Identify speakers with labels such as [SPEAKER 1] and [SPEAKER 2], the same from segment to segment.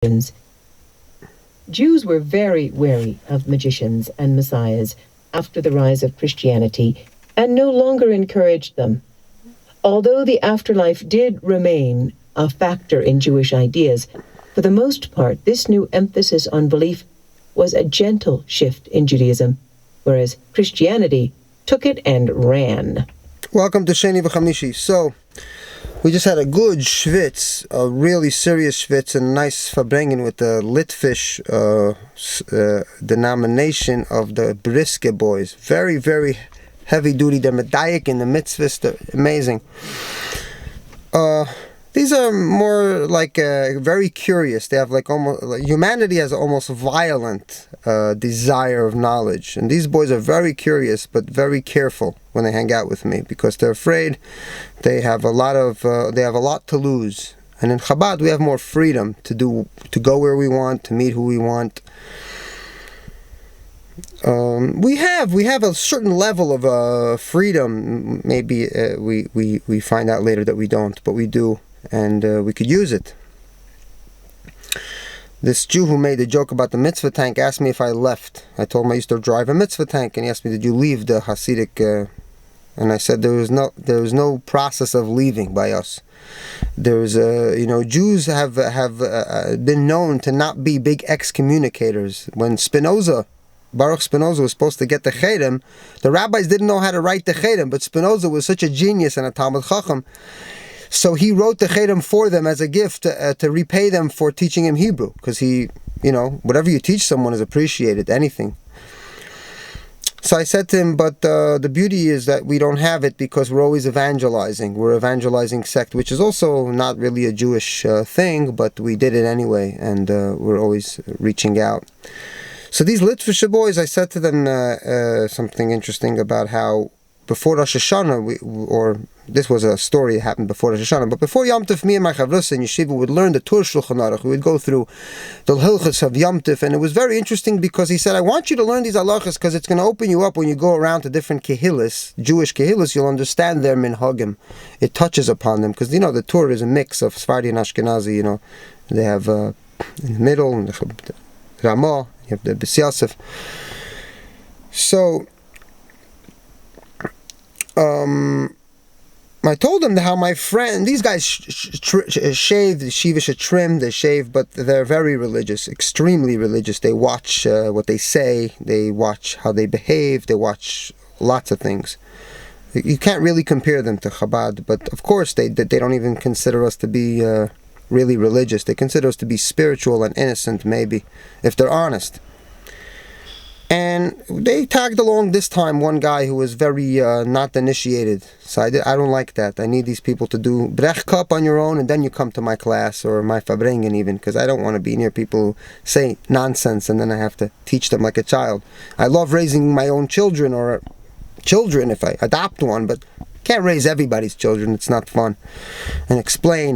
[SPEAKER 1] Jews were very wary of magicians and messiahs after the rise of Christianity and no longer encouraged them. Although the afterlife did remain a factor in Jewish ideas, for the most part, this new emphasis on belief was a gentle shift in Judaism, whereas Christianity took it and ran.
[SPEAKER 2] Welcome to Sheni v'Chamishi. So, we just had a good schwitz, a really serious schwitz, and a nice verbringen with the Litvishe denomination of the Briske boys. Very, very heavy duty. They're medayik in the mitzvahs. They're amazing. These are more like very curious. They have humanity has almost violent desire of knowledge, and these boys are very curious but very careful when they hang out with me because they're afraid. They have a lot to lose, and in Chabad we have more freedom to go where we want, to meet who we want. We have a certain level of freedom. Maybe we find out later that we don't, but we do. And we could use it. This Jew who made the joke about the mitzvah tank asked me if I left. I told him I used to drive a mitzvah tank, and he asked me, "Did you leave the Hasidic?" And I said there was no process of leaving by us. There's Jews have been known to not be big excommunicators. When Baruch Spinoza was supposed to get the Cherem, the rabbis didn't know how to write the Cherem, but Spinoza was such a genius and a Talmud Chacham. So he wrote the Cherem for them as a gift to repay them for teaching him Hebrew. Because whatever you teach someone is appreciated, anything. So I said to him, but the beauty is that we don't have it because we're always evangelizing. We're evangelizing sect, which is also not really a Jewish thing, but we did it anyway, and we're always reaching out. So these Litvishe boys, I said to them something interesting about how before Rosh Hashanah, this was a story that happened before Rosh Hashanah, but before Yom Tov, me and my Chavrus in Yeshiva would learn the Tur Shulchan Aruch. We would go through the Hilchos of Yom Tov, and it was very interesting because he said, I want you to learn these halachas because it's going to open you up when you go around to different kehillas, Jewish kehillas, you'll understand their minhagim. It touches upon them, because the Tur is a mix of Sephardi and Ashkenazi, they have in the middle, and the Ramah, you have the Bes Yosef. So, I told him how my friend, these guys shave, the Yeshiva should trim, they shave, but they're very religious, extremely religious. They watch what they say, they watch how they behave, they watch lots of things. You can't really compare them to Chabad, but of course they don't even consider us to be really religious. They consider us to be spiritual and innocent, maybe, if they're honest. And they tagged along this time one guy who was very not initiated. So I don't like that. I need these people to do brech cup on your own, and then you come to my class or my fabringen even, because I don't want to be near people who say nonsense and then I have to teach them like a child. I love raising my own children or children if I adopt one, but can't raise everybody's children. It's not fun. And explain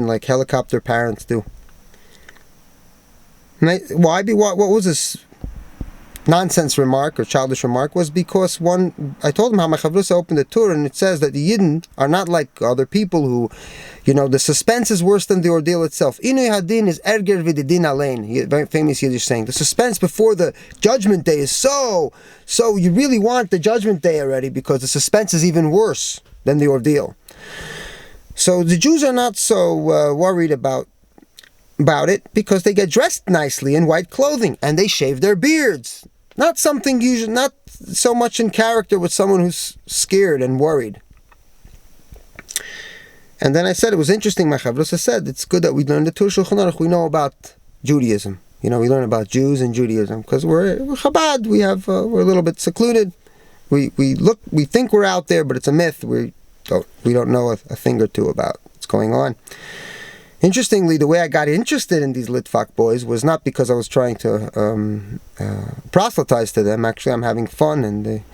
[SPEAKER 2] like helicopter parents do. And what was this nonsense remark or childish remark was because I told him how my Chavrus opened the Torah, and it says that the Yidden are not like other people who, the suspense is worse than the ordeal itself. Inui hadin is erger v'didin alein, very famous Yiddish saying. The suspense before the judgment day is so you really want the judgment day already because the suspense is even worse than the ordeal. So the Jews are not so worried about it because they get dressed nicely in white clothing and they shave their beards. Not something usual, not so much in character with someone who's scared and worried. And then I said, it was interesting, my Chavrus said, it's good that we learn the Tur Shulchan Aruch. We know about Judaism. We learn about Jews and Judaism because we're Chabad. We're a little bit secluded. We think we're out there, but it's a myth. We don't know a thing or two about what's going on. Interestingly, the way I got interested in these Litvak boys was not because I was trying to proselytize to them. Actually, I'm having fun,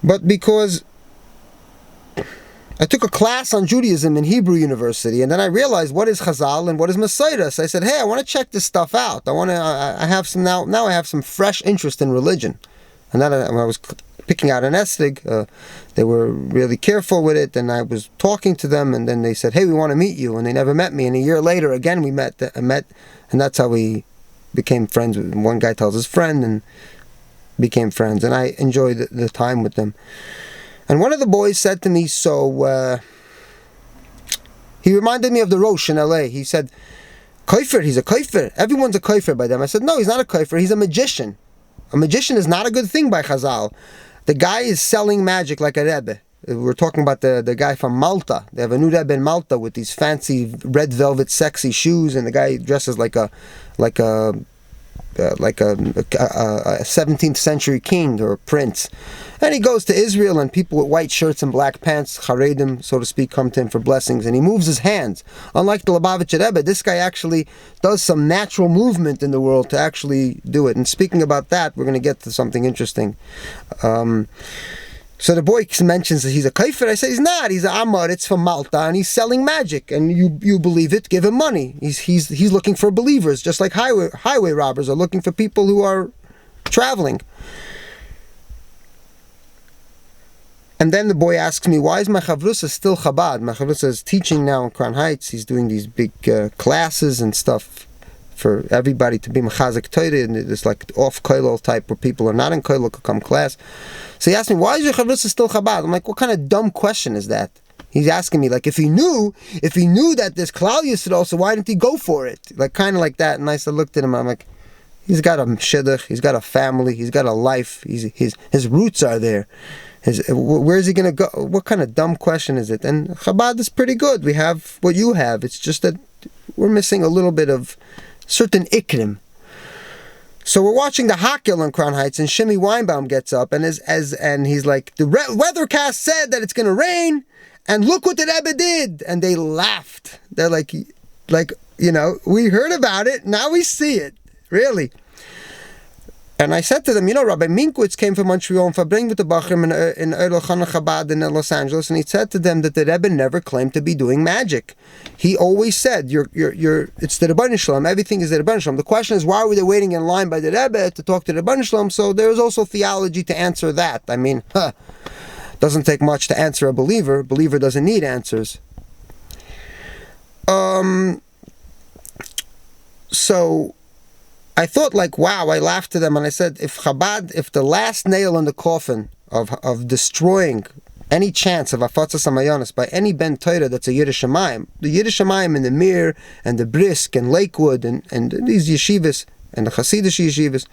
[SPEAKER 2] but because I took a class on Judaism in Hebrew University, and then I realized what is Chazal and what is Masorah. So I said, hey, I want to check this stuff out. I have some fresh interest in religion. And then I was picking out an estig. They were really careful with it, and I was talking to them, and then they said, "Hey, we want to meet you," and they never met me. And a year later, again, we met, and that's how we became friends. One guy tells his friend, and became friends, and I enjoyed the time with them. And one of the boys said to me, he reminded me of the Rosh in L.A. He said, "Kofer, he's a kofer. Everyone's a kofer by them." I said, "No, he's not a kofer. He's a magician. A magician is not a good thing by Chazal. The guy is selling magic like a Rebbe." We're talking about the guy from Malta. They have a new Rebbe in Malta with these fancy red velvet sexy shoes, and the guy dresses like a 17th century king or prince. And he goes to Israel, and people with white shirts and black pants, Charedim, so to speak, come to him for blessings, and he moves his hands. Unlike the Lubavitcher Rebbe, this guy actually does some natural movement in the world to actually do it. And speaking about that, we're going to get to something interesting. So the boy mentions that he's a kaifer. I say he's not. He's an Amar. It's from Malta, and he's selling magic. And you believe it? Give him money. He's looking for believers, just like highway robbers are looking for people who are traveling. And then the boy asks me, "Why is my chavrusa still Chabad?" My chavrusa is teaching now in Crown Heights. He's doing these big classes and stuff for everybody to be mechazik Torah, and it's like off koilel type where people are not in koilel could come class. So he asked me, "Why is your chavrusa still Chabad?" I'm like, "What kind of dumb question is that?" He's asking me, like, if he knew that there's Klal Yisrael, so why didn't he go for it? Like, kind of like that. And I looked at him, I'm like, he's got a shidduch, he's got a family, he's got a life, his roots are there. Where's he going to go? What kind of dumb question is it? And Chabad is pretty good. We have what you have. It's just that we're missing a little bit of certain ikrim. So we're watching the Hakhel in Crown Heights, and Shimi Weinbaum gets up, and he's like, "The weathercast said that it's going to rain, and look what the Rebbe did." And they laughed. They're like, we heard about it, now we see it. Really. And I said to them, Rabbi Minkwitz came from Montreal and verbring with the Bachrim in Erlachana Chabad in Los Angeles, and he said to them that the Rebbe never claimed to be doing magic. He always said, it's the Rebbeinu Shalom, everything is the Rebbeinu Shalom. The question is, why were they waiting in line by the Rebbe to talk to the Rebbeinu Shalom? So there's also theology to answer that. I mean, doesn't take much to answer a believer. A believer doesn't need answers. So I thought, like, wow, I laughed to them, and I said, if the last nail in the coffin of destroying any chance of Afatzas Hamayanis by any Ben Torah that's a Yiddish Shamayim, the Yiddish Shamayim in the Mir and the Brisk and Lakewood and these yeshivas and the Chassiduss yeshivas,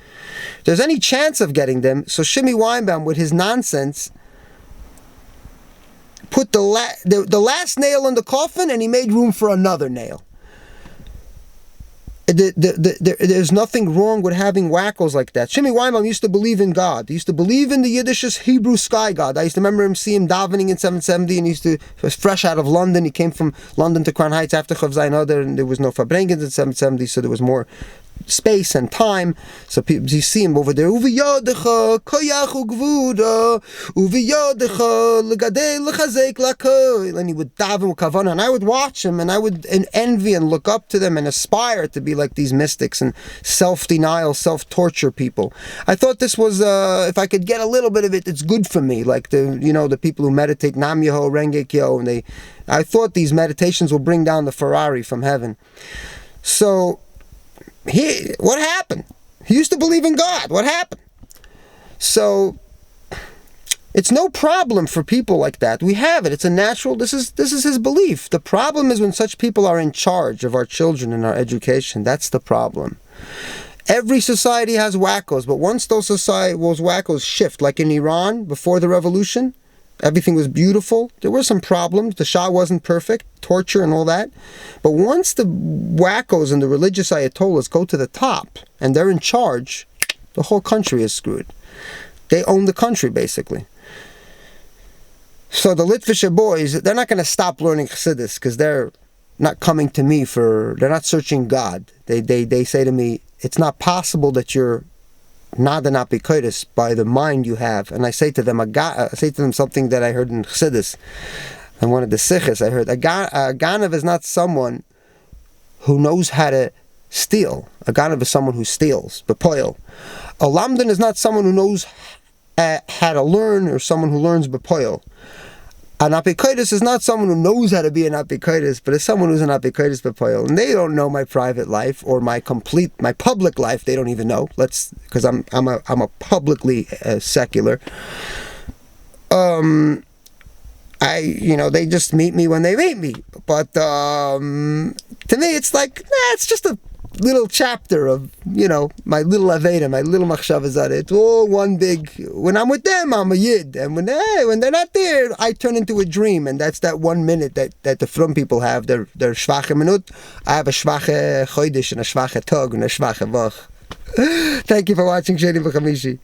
[SPEAKER 2] if there's any chance of getting them, so Shimi Weinbaum with his nonsense put the last nail in the coffin, and he made room for another nail. There's nothing wrong with having wackos like that. Shimi Weinbaum used to believe in God. He used to believe in the Yiddish Hebrew sky God. I used to remember see him davening in 770, and he was fresh out of London. He came from London to Crown Heights after Chav Zayin Adar, and there was no Fabrengens in 770, so there was more space and time. So people, you see him over there, Uviyodecha koyach ugvuda, Uviyodecha legadei lechazek lakoy, and he would daven with kavana, and I would watch him, and I would envy and look up to them and aspire to be like these mystics and self-denial, self-torture people. I thought this was, if I could get a little bit of it, it's good for me. Like the people who meditate Nam Yeho Rengek Yo, and I thought these meditations will bring down the Ferrari from heaven. So what happened? He used to believe in God. What happened? So it's no problem for people like that. We have it. It's a natural. This is his belief. The problem is when such people are in charge of our children and our education. That's the problem. Every society has wackos, but once those wackos shift, like in Iran before the revolution, everything was beautiful. There were some problems. The Shah wasn't perfect, torture and all that. But once the wackos and the religious ayatollahs go to the top and they're in charge, the whole country is screwed. They own the country, basically. So the Litvishe boys, they're not going to stop learning Chassiduss because they're not coming to me they're not searching God. They say to me, it's not possible that you're nada not bikoides by the mind you have. And I say to them something that I heard in Chassiduss, and one of the sikhs I heard, a ganav is not someone who knows how to steal. A ganav is someone who steals, bepoil. A lamdan is not someone who knows how to learn, or someone who learns bepoil. An apikoidus is not someone who knows how to be an apikoidus, but is someone who's an apikoidus bepoil. And they don't know my private life or my public life. They don't even know. Because I'm a publicly secular. They just meet me when they meet me. But to me, it's like, it's just a little chapter of, my little Aveda, my little Machshavah. It's all one big, when I'm with them, I'm a Yid. And when they're not there, I turn into a dream. And that's that 1 minute that the Frum people have, their Shvache Minut. I have a Shvache Chodesh and a Shvache Tog and a Shvache Vach. Thank you for watching Sheni B'Chamishi.